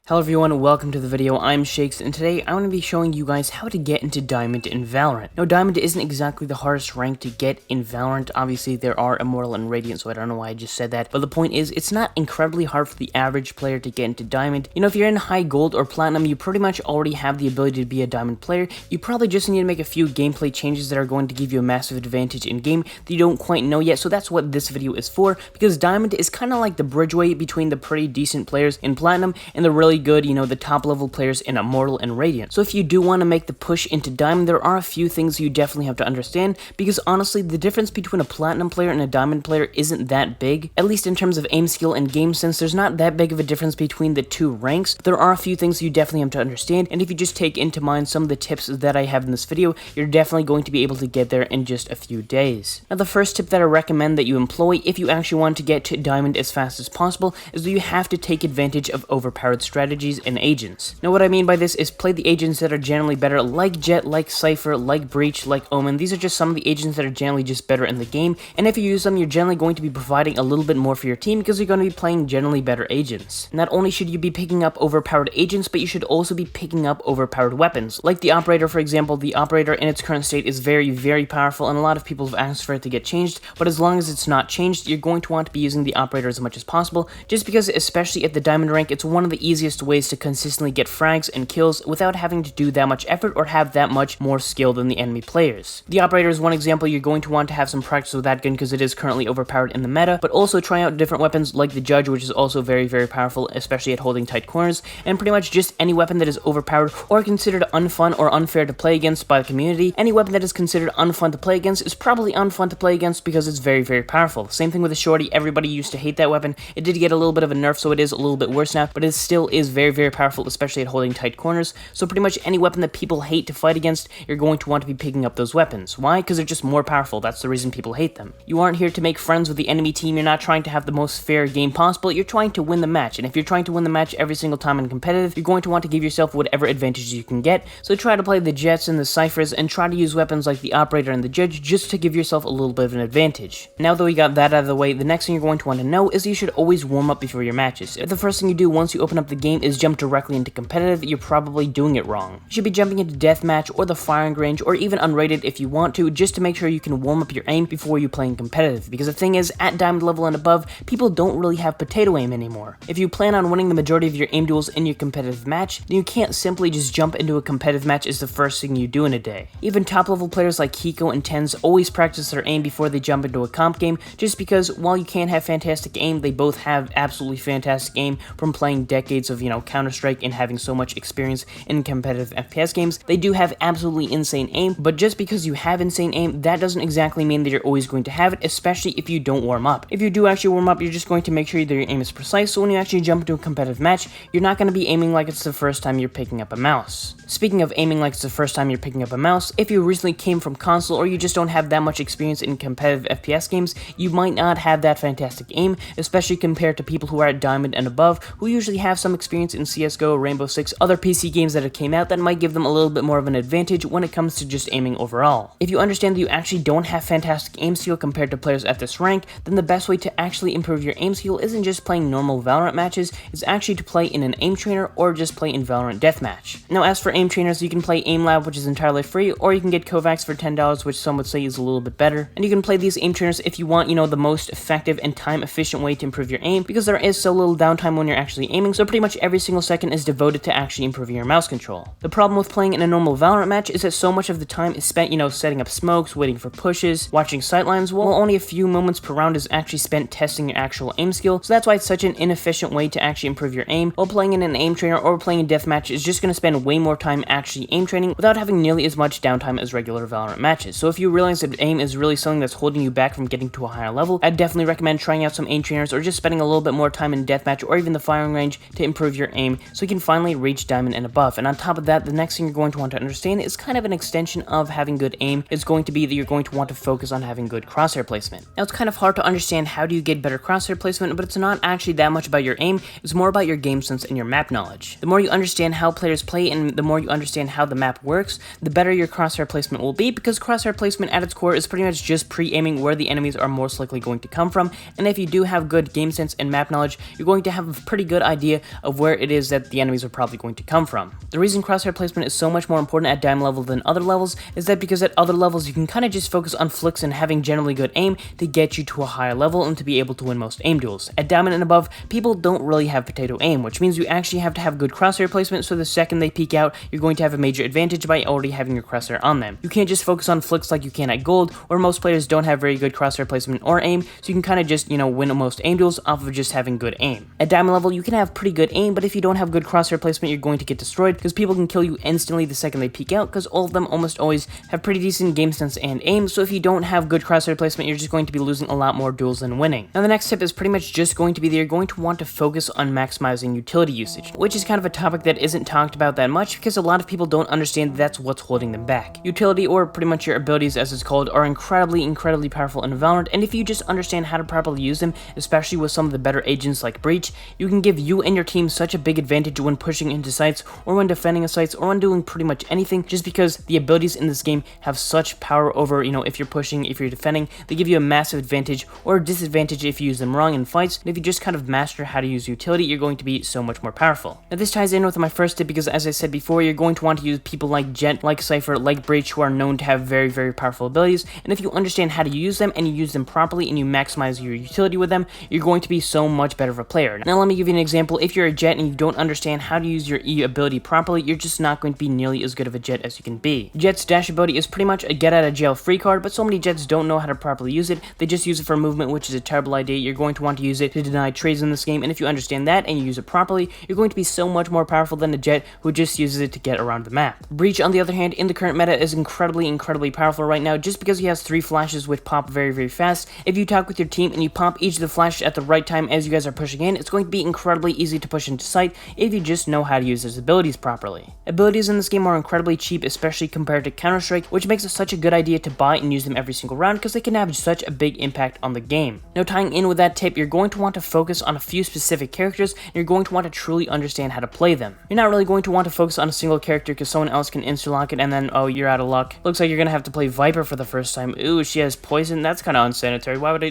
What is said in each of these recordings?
Hello everyone, welcome to the video. I'm Shakes, and today I'm going to be showing you guys how to get into Diamond in Valorant. Now, Diamond isn't exactly the hardest rank to get in Valorant. Obviously, there are Immortal and Radiant, so I don't know why I just said that. But the point is, it's not incredibly hard for the average player to get into Diamond. You know, if you're in high Gold or Platinum, you pretty much already have the ability to be a Diamond player. You probably just need to make a few gameplay changes that are going to give you a massive advantage in game that you don't quite know yet. So that's what this video is for, because Diamond is kind of like the bridgeway between the pretty decent players in Platinum and the really good, you know, the top level players in Immortal and Radiant. So if you do want to make the push into Diamond, there are a few things you definitely have to understand, because honestly, the difference between a Platinum player and a Diamond player isn't that big. At least in terms of aim skill and game sense, there's not that big of a difference between the two ranks. There are a few things you definitely have to understand, and if you just take into mind some of the tips that I have in this video, you're definitely going to be able to get there in just a few days. Now, the first tip that I recommend that you employ if you actually want to get to Diamond as fast as possible is that you have to take advantage of overpowered strategies and agents. Now, what I mean by this is play the agents that are generally better, like Jet, like Cypher, like Breach, like Omen. These are just some of the agents that are generally just better in the game, and if you use them, you're generally going to be providing a little bit more for your team because you're going to be playing generally better agents. Not only should you be picking up overpowered agents, but you should also be picking up overpowered weapons. Like the Operator, for example. The Operator in its current state is very, very powerful, and a lot of people have asked for it to get changed, but as long as it's not changed, you're going to want to be using the Operator as much as possible, just because, especially at the Diamond rank, it's one of the easiest ways to consistently get frags and kills without having to do that much effort or have that much more skill than the enemy players. The Operator is one example. You're going to want to have some practice with that gun because it is currently overpowered in the meta, but also try out different weapons like the Judge, which is also very, very powerful, especially at holding tight corners, and pretty much just any weapon that is overpowered or considered unfun or unfair to play against by the community. Any weapon that is considered unfun to play against is probably unfun to play against because it's very, very powerful. Same thing with the Shorty. Everybody used to hate that weapon. It did get a little bit of a nerf, so it is a little bit worse now, but it still is very, very powerful, especially at holding tight corners. So pretty much any weapon that people hate to fight against, you're going to want to be picking up those weapons. Why? Because they're just more powerful. That's the reason people hate them. You aren't here to make friends with the enemy team. You're not trying to have the most fair game possible. You're trying to win the match, and if you're trying to win the match every single time in competitive, you're going to want to give yourself whatever advantages you can get. So try to play the Jets and the Cyphers, and try to use weapons like the Operator and the Judge just to give yourself a little bit of an advantage. Now that we got that out of the way, the next thing you're going to want to know is you should always warm up before your matches. If the first thing you do once you open up the game is jump directly into competitive, you're probably doing it wrong. You should be jumping into deathmatch or the firing range or even unrated if you want to, just to make sure you can warm up your aim before you play in competitive, because the thing is, at Diamond level and above, people don't really have potato aim anymore. If you plan on winning the majority of your aim duels in your competitive match, then you can't simply just jump into a competitive match as the first thing you do in a day. Even top level players like Hiko and Tens always practice their aim before they jump into a comp game, just because while you can't have fantastic aim, they both have absolutely fantastic aim from playing decades of, Counter-Strike and having so much experience in competitive FPS games. They do have absolutely insane aim, but just because you have insane aim, that doesn't exactly mean that you're always going to have it, especially if you don't warm up. If you do actually warm up, you're just going to make sure that your aim is precise, so when you actually jump into a competitive match, you're not going to be aiming like it's the first time you're picking up a mouse. Speaking of aiming like it's the first time you're picking up a mouse, if you recently came from console or you just don't have that much experience in competitive FPS games, you might not have that fantastic aim, especially compared to people who are at Diamond and above, who usually have some experience in CSGO, Rainbow Six, other PC games that have came out that might give them a little bit more of an advantage when it comes to just aiming overall. If you understand that you actually don't have fantastic aim skill compared to players at this rank, then the best way to actually improve your aim skill isn't just playing normal Valorant matches, it's actually to play in an aim trainer or just play in Valorant Deathmatch. Now, as for aim trainers, you can play AimLab, which is entirely free, or you can get Kovacs for $10, which some would say is a little bit better. And you can play these aim trainers if you want, the most effective and time efficient way to improve your aim, because there is so little downtime when you're actually aiming, so pretty much every single second is devoted to actually improving your mouse control. The problem with playing in a normal Valorant match is that so much of the time is spent, setting up smokes, waiting for pushes, watching sightlines, while only a few moments per round is actually spent testing your actual aim skill, so that's why it's such an inefficient way to actually improve your aim, while playing in an aim trainer or playing in deathmatch is just going to spend way more time actually aim training without having nearly as much downtime as regular Valorant matches. So if you realize that aim is really something that's holding you back from getting to a higher level, I'd definitely recommend trying out some aim trainers or just spending a little bit more time in deathmatch or even the firing range to improve your aim so you can finally reach Diamond and above. And on top of that, the next thing you're going to want to understand is kind of an extension of having good aim. It's going to be that you're going to want to focus on having good crosshair placement. Now, it's kind of hard to understand how do you get better crosshair placement, but it's not actually that much about your aim, it's more about your game sense and your map knowledge. The more you understand how players play and the more you understand how the map works, the better your crosshair placement will be, because crosshair placement at its core is pretty much just pre-aiming where the enemies are most likely going to come from, and if you do have good game sense and map knowledge, you're going to have a pretty good idea of of where it is that the enemies are probably going to come from. The reason crosshair placement is so much more important at diamond level than other levels is that because at other levels you can kind of just focus on flicks and having generally good aim to get you to a higher level and to be able to win most aim duels. At diamond and above, people don't really have potato aim, which means you actually have to have good crosshair placement, so the second they peek out, you're going to have a major advantage by already having your crosshair on them. You can't just focus on flicks like you can at gold, or most players don't have very good crosshair placement or aim, so you can kind of just, win most aim duels off of just having good aim. At diamond level, you can have pretty good aim, but if you don't have good crosshair placement, you're going to get destroyed, because people can kill you instantly the second they peek out, because all of them almost always have pretty decent game sense and aim, so if you don't have good crosshair placement, you're just going to be losing a lot more duels than winning. Now the next tip is pretty much just going to be that you're going to want to focus on maximizing utility usage, which is kind of a topic that isn't talked about that much because a lot of people don't understand that's what's holding them back. Utility, or pretty much your abilities as it's called, are incredibly powerful in Valorant, and if you just understand how to properly use them, especially with some of the better agents like Breach, you can give you and your team such a big advantage when pushing into sites, or when defending a sites, or when doing pretty much anything, just because the abilities in this game have such power over, if you're pushing, if you're defending, they give you a massive advantage or disadvantage if you use them wrong in fights, and if you just kind of master how to use utility, you're going to be so much more powerful. Now this ties in with my first tip because, as I said before, you're going to want to use people like Jet, like Cypher, like Breach, who are known to have very powerful abilities, and if you understand how to use them and you use them properly and you maximize your utility with them, you're going to be so much better of a player. Now let me give you an example. If you're a Jet and you don't understand how to use your E ability properly, you're just not going to be nearly as good of a Jet as you can be. Jet's dash ability is pretty much a get out of jail free card, but so many Jets don't know how to properly use it. They just use it for movement, which is a terrible idea. You're going to want to use it to deny trades in this game, and if you understand that and you use it properly, you're going to be so much more powerful than a Jet who just uses it to get around the map. Breach, on the other hand, in the current meta is incredibly powerful right now, just because he has 3 flashes which pop very fast. If you talk with your team and you pop each of the flashes at the right time as you guys are pushing in, it's going to be incredibly easy to push into sight if you just know how to use his abilities properly. Abilities in this game are incredibly cheap, especially compared to Counter-Strike, which makes it such a good idea to buy and use them every single round because they can have such a big impact on the game. Now tying in with that tip, you're going to want to focus on a few specific characters, and you're going to want to truly understand how to play them. You're not really going to want to focus on a single character because someone else can insta-lock it and then, oh, you're out of luck. Looks like you're gonna have to play Viper for the first time. Ooh, she has poison? That's kind of unsanitary. Why would I...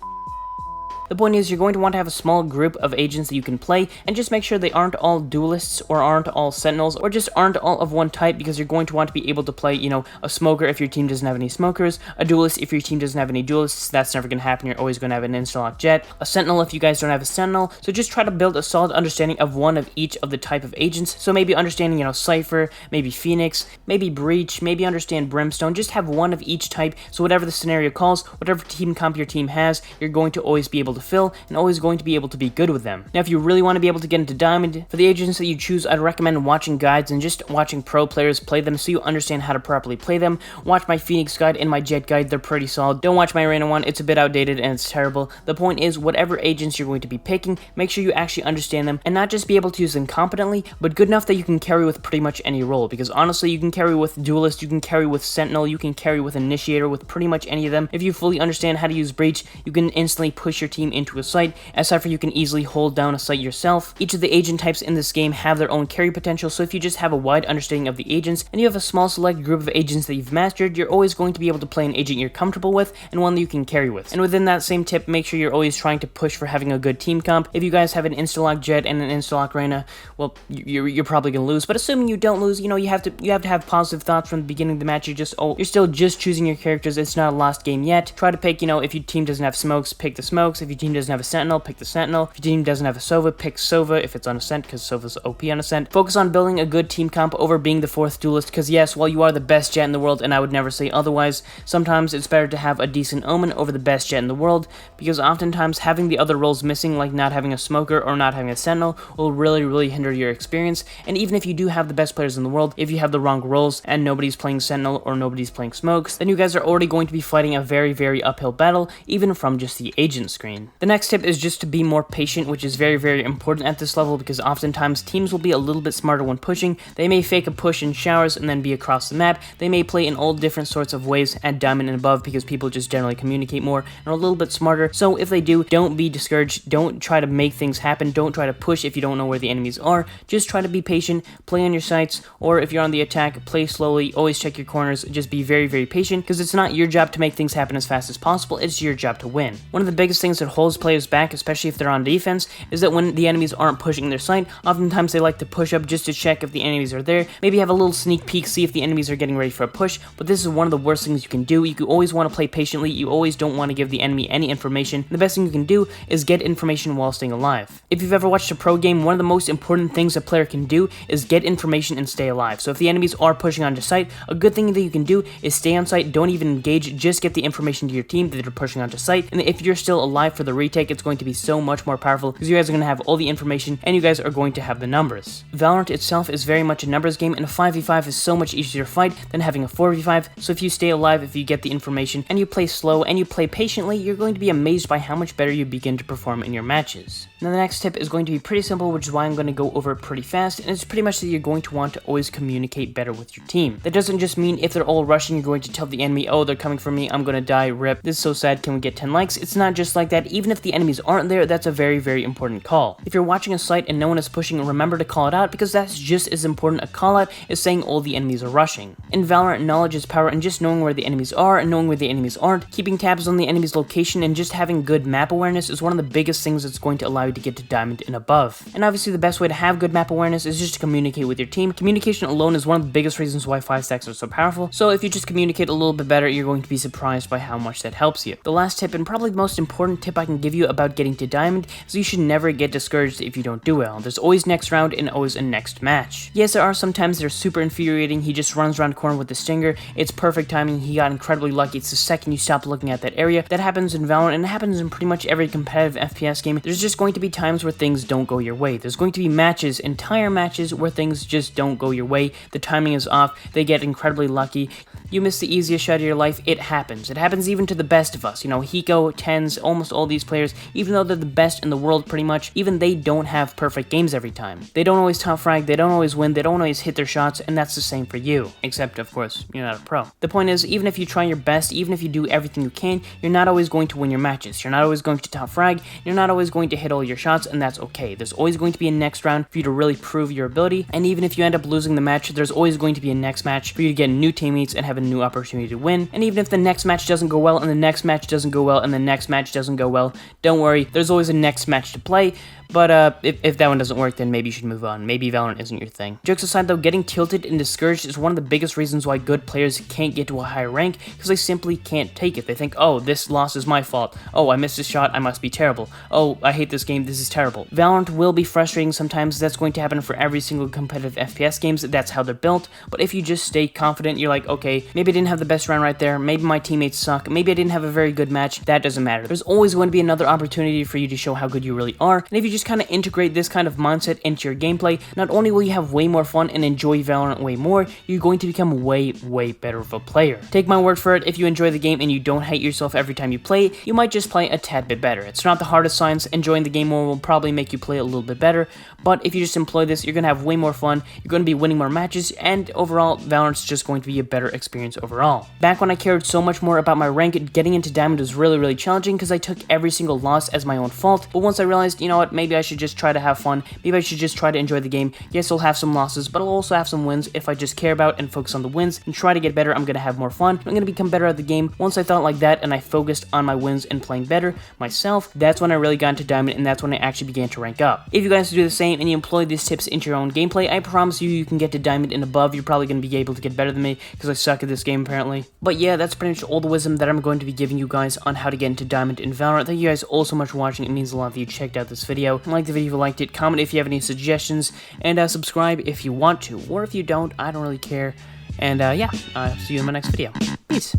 The point is, you're going to want to have a small group of agents that you can play, and just make sure they aren't all duelists, or aren't all sentinels, or just aren't all of one type, because you're going to want to be able to play, a smoker if your team doesn't have any smokers, a duelist if your team doesn't have any duelists. That's never going to happen. You're always going to have an insta-lock Jet, a sentinel if you guys don't have a sentinel, so just try to build a solid understanding of one of each of the type of agents. So maybe understanding, Cypher, maybe Phoenix, maybe Breach, maybe understand Brimstone. Just have one of each type, so whatever the scenario calls, whatever team comp your team has, you're going to always be able to fill, and always going to be able to be good with them. Now if you really want to be able to get into Diamond, for the agents that you choose, I'd recommend watching guides and just watching pro players play them so you understand how to properly play them. Watch my Phoenix guide and my Jet guide, they're pretty solid. Don't watch my Arena one, it's a bit outdated and it's terrible. The point is, whatever agents you're going to be picking, make sure you actually understand them and not just be able to use them competently, but good enough that you can carry with pretty much any role, because honestly, you can carry with Duelist, you can carry with Sentinel, you can carry with Initiator, with pretty much any of them. If you fully understand how to use Breach, you can instantly push your team into a site. As Cypher, you can easily hold down a site yourself. Each of the agent types in this game have their own carry potential, so if you just have a wide understanding of the agents, and you have a small select group of agents that you've mastered, you're always going to be able to play an agent you're comfortable with, and one that you can carry with. And within that same tip, make sure you're always trying to push for having a good team comp. If you guys have an insta-lock Jet and an insta-lock Reyna, well, you're probably gonna lose, but assuming you don't lose, you have to have positive thoughts from the beginning of the match. You're still just choosing your characters. It's not a lost game yet. Try to pick, if your team doesn't have smokes, pick the smokes. If your team doesn't have a sentinel, pick the sentinel. If your team doesn't have a Sova, pick Sova if it's on Ascent, because Sova's OP on Ascent. Focus on building a good team comp over being the 4th duelist, because yes, while you are the best Jet in the world, and I would never say otherwise, sometimes it's better to have a decent Omen over the best Jet in the world, because oftentimes having the other roles missing, like not having a smoker or not having a sentinel, will really hinder your experience. And even if you do have the best players in the world, if you have the wrong roles and nobody's playing sentinel or nobody's playing smokes, then you guys are already going to be fighting a very uphill battle, even from just the agent screen. The next tip is just to be more patient, which is very important at this level, because oftentimes teams will be a little bit smarter when pushing. They may fake a push in showers and then be across the map. They may play in all different sorts of ways at Diamond and above, because people just generally communicate more and are a little bit smarter. So if they do, don't be discouraged. Don't try to make things happen. Don't try to push if you don't know where the enemies are. Just try to be patient, play on your sites, or if you're on the attack, play slowly. Always check your corners. Just be very patient, because it's not your job to make things happen as fast as possible. It's your job to win. One of the biggest things that holds players back, especially if they're on defense, is that when the enemies aren't pushing their site, oftentimes they like to push up just to check if the enemies are there, maybe have a little sneak peek, see if the enemies are getting ready for a push, but this is one of the worst things you can do. You always want to play patiently, you always don't want to give the enemy any information. The best thing you can do is get information while staying alive. If you've ever watched a pro game, one of the most important things a player can do is get information and stay alive. So if the enemies are pushing onto site, a good thing that you can do is stay on site, don't even engage, just get the information to your team that they're pushing onto site, and if you're still alive for the retake, it's going to be so much more powerful because you guys are going to have all the information and you guys are going to have the numbers. Valorant itself is very much a numbers game, and a 5v5 is so much easier to fight than having a 4v5, so if you stay alive, if you get the information, and you play slow, and you play patiently, you're going to be amazed by how much better you begin to perform in your matches. Now the next tip is going to be pretty simple, which is why I'm going to go over it pretty fast, and it's pretty much that you're going to want to always communicate better with your team. That doesn't just mean if they're all rushing, you're going to tell the enemy, oh, they're coming for me, I'm going to die, rip, this is so sad, can we get 10 likes? It's not just like that. Even if the enemies aren't there, that's a very, very important call. If you're watching a site and no one is pushing, remember to call it out, because that's just as important a call out as saying all the enemies are rushing. In Valorant, knowledge is power, and just knowing where the enemies are and knowing where the enemies aren't, keeping tabs on the enemy's location, and just having good map awareness is one of the biggest things that's going to allow you to get to Diamond and above. And obviously the best way to have good map awareness is just to communicate with your team. Communication alone is one of the biggest reasons why 5 stacks are so powerful, so if you just communicate a little bit better, you're going to be surprised by how much that helps you. The last tip, and probably the most important tip I can give you about getting to Diamond, is you should never get discouraged if you don't do well. There's always next round and always a next match. Yes, there are some times that are super infuriating. He just runs around the corner with the stinger, it's perfect timing, he got incredibly lucky, it's the second you stop looking at that area. That happens in Valorant, and it happens in pretty much every competitive FPS game. There's just going to be times where things don't go your way. There's going to be matches, entire matches, where things just don't go your way. The timing is off, they get incredibly lucky, you miss the easiest shot of your life. It happens. It happens even to the best of us. You know, Hiko, Tens, almost all these players, even though they're the best in the world pretty much, even they don't have perfect games every time. They don't always top frag, they don't always win, they don't always hit their shots, and that's the same for you. Except, of course, you're not a pro. The point is, even if you try your best, even if you do everything you can, you're not always going to win your matches. You're not always going to top frag, you're not always going to hit all your shots, and that's okay. There's always going to be a next round for you to really prove your ability, and even if you end up losing the match, there's always going to be a next match for you to get new teammates and have a new opportunity to win. And even if the next match doesn't go well, and the next match doesn't go well, and the next match doesn't go well, don't worry, there's always a next match to play. But if that one doesn't work, then maybe you should move on. Maybe Valorant isn't your thing. Jokes aside though, getting tilted and discouraged is one of the biggest reasons why good players can't get to a higher rank, because they simply can't take it. They think, oh, this loss is my fault. Oh, I missed a shot, I must be terrible. Oh, I hate this game, this is terrible. Valorant will be frustrating sometimes. That's going to happen for every single competitive FPS games. That's how they're built. But if you just stay confident, you're like, okay, maybe I didn't have the best round right there. Maybe my teammates suck. Maybe I didn't have a very good match. That doesn't matter. There's always going to be another opportunity for you to show how good you really are. And if you just kind of integrate this kind of mindset into your gameplay, not only will you have way more fun and enjoy Valorant way more, you're going to become way better of a player. Take my word for it, if you enjoy the game and you don't hate yourself every time you play, you might just play a tad bit better. It's not the hardest science. Enjoying the game more will probably make you play a little bit better, but if you just employ this, you're going to have way more fun, you're going to be winning more matches, and overall, Valorant's just going to be a better experience overall. Back when I cared so much more about my rank, getting into Diamond was really challenging because I took every single loss as my own fault, but once I realized, you know what, maybe I should just try to have fun, maybe I should just try to enjoy the game. Yes, I'll have some losses, but I'll also have some wins. If I just care about and focus on the wins and try to get better, I'm going to have more fun. I'm going to become better at the game. Once I thought like that and I focused on my wins and playing better myself, that's when I really got into Diamond, and that's when I actually began to rank up. If you guys do the same and you employ these tips into your own gameplay, I promise you can get to Diamond and above. You're probably going to be able to get better than me because I suck at this game apparently. But yeah, that's pretty much all the wisdom that I'm going to be giving you guys on how to get into Diamond in Valorant. Thank you guys all so much for watching. It means a lot that you checked out this video. Like the video if you liked it, comment if you have any suggestions, and subscribe if you want to, or if you don't, I don't really care. And yeah, see you in my next video. Peace.